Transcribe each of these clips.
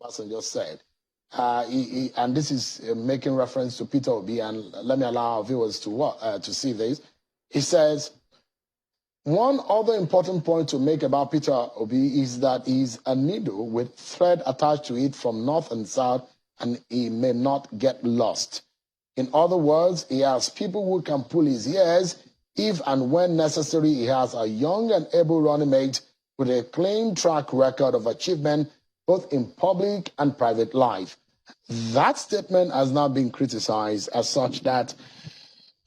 Obasanjo said. And this is making reference to Peter Obi, and let me allow our viewers to see this. He says, one other important point to make about Peter Obi is that he's a needle with thread attached to it from north and south, and he may not get lost. In other words, he has people who can pull his ears if and when necessary. He has a young and able running mate with a clean track record of achievement both in public and private life. That statement has now been criticized as such that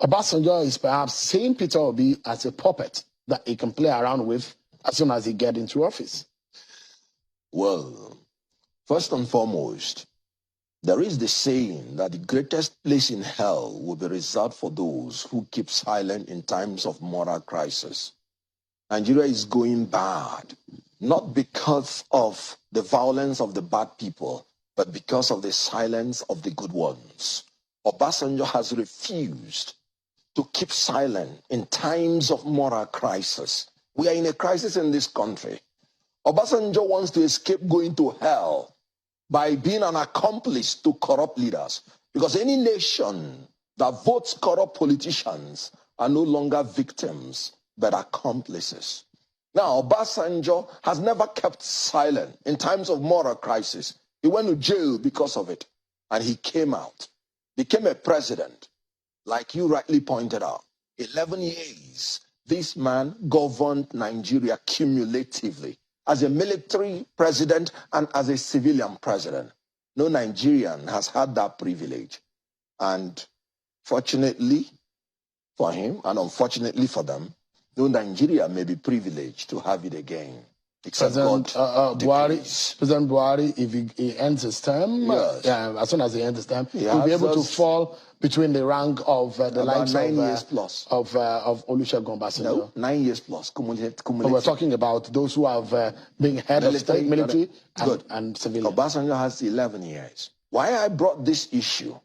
Obasanjo is perhaps seeing Peter Obi as a puppet that he can play around with as soon as he gets into office. Well, first and foremost, there is the saying that the greatest place in hell will be reserved for those who keep silent in times of moral crisis. Nigeria is going bad, not because of the violence of the bad people, but because of the silence of the good ones. Obasanjo has refused to keep silent in times of moral crisis. We are in a crisis in this country. Obasanjo wants to escape going to hell by being an accomplice to corrupt leaders, because any nation that votes corrupt politicians are no longer victims, but accomplices. Now, Obasanjo has never kept silent in times of moral crisis. He went to jail because of it, and he came out, became a president, like you rightly pointed out. 11 years, this man governed Nigeria cumulatively as a military president and as a civilian president. No Nigerian has had that privilege. And fortunately for him, and unfortunately for them, no Nigeria may be privileged to have it again. President Buhari, if he ends his term, yes, as soon as he ends his term, he'll be able to fall between the rank of the likes 9 years plus of Olusegun Obasanjo. No, 9 years plus. Cumulative. We're talking about those who have been head of state, military, and civilian. Obasanjo has 11 years. Why I brought this issue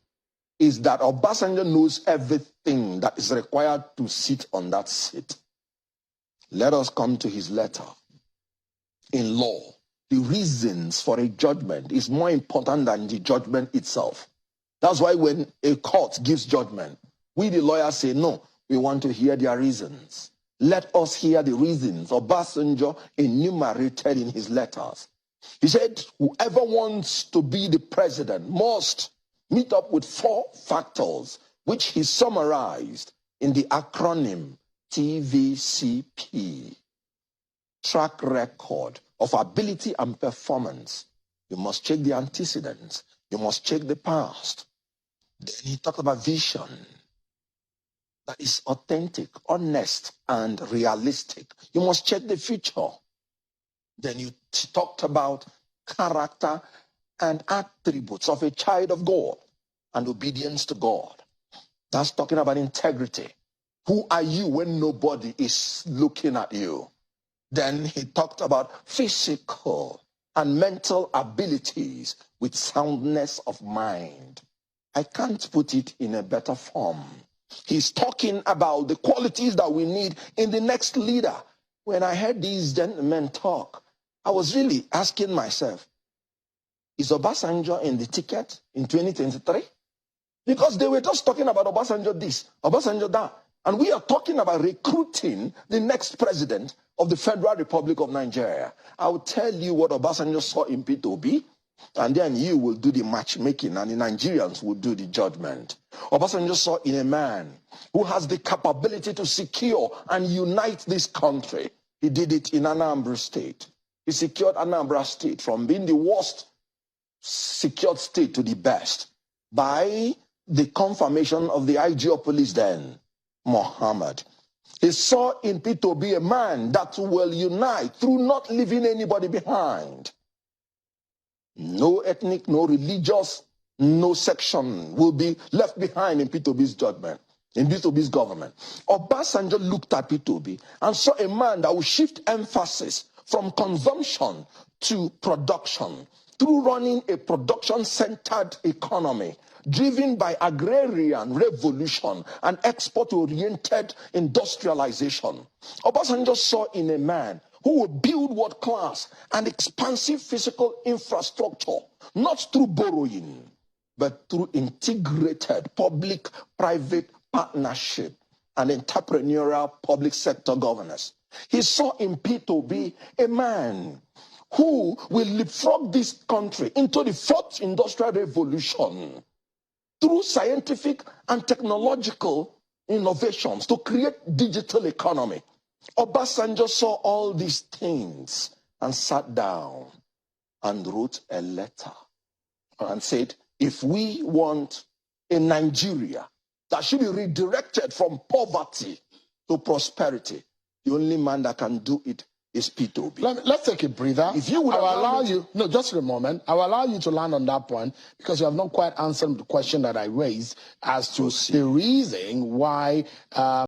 is that Obasanjo knows everything that is required to sit on that seat. Let us come to his letter. In law, the reasons for a judgment is more important than the judgment itself. That's why when a court gives judgment, we the lawyers say, no, we want to hear their reasons. Let us hear the reasons Obasanjo enumerated in his letters. He said, whoever wants to be the president must meet up with 4 factors, which he summarized in the acronym TVCP. Track record of ability and performance. You must check the antecedents. You must check the past. Then he talked about vision that is authentic, honest, and realistic. You must check the future. Then you talked about character and attributes of a child of God and obedience to God. That's talking about integrity. Who are you when nobody is looking at you? Then he talked about physical and mental abilities with soundness of mind. I can't put it in a better form. He's talking about the qualities that we need in the next leader. When I heard these gentlemen talk, I was really asking myself, is Obasanjo in the ticket in 2023? Because they were just talking about Obasanjo this, Obasanjo that. And we are talking about recruiting the next president of the Federal Republic of Nigeria. I will tell you what Obasanjo saw in P2B, and then you will do the matchmaking, and the Nigerians will do the judgment. Obasanjo saw in a man who has the capability to secure and unite this country. He did it in Anambra State. He secured Anambra State from being the worst secured state to the best by the confirmation of the IG of police then, Muhammad. He saw in P2B a man that will unite through not leaving anybody behind. No ethnic, no religious, no section will be left behind in P2B's judgment, in P2B's government. Obasanjo looked at P2B and saw a man that will shift emphasis from consumption to production through running a production-centered economy driven by agrarian revolution and export-oriented industrialization. Obasanjo saw in a man who will build world-class and expansive physical infrastructure, not through borrowing, but through integrated public-private partnership and entrepreneurial public sector governance. He saw in P2B a man who will leapfrog this country into the fourth industrial revolution through scientific and technological innovations to create digital economy. Obasanjo saw all these things and sat down and wrote a letter and said, if we want a Nigeria that should be redirected from poverty to prosperity, the only man that can do it is P2B. Let's take a breather. If you would allow you, no, just a moment. I will allow you to land on that point because you have not quite answered the question that I raised as to the reason why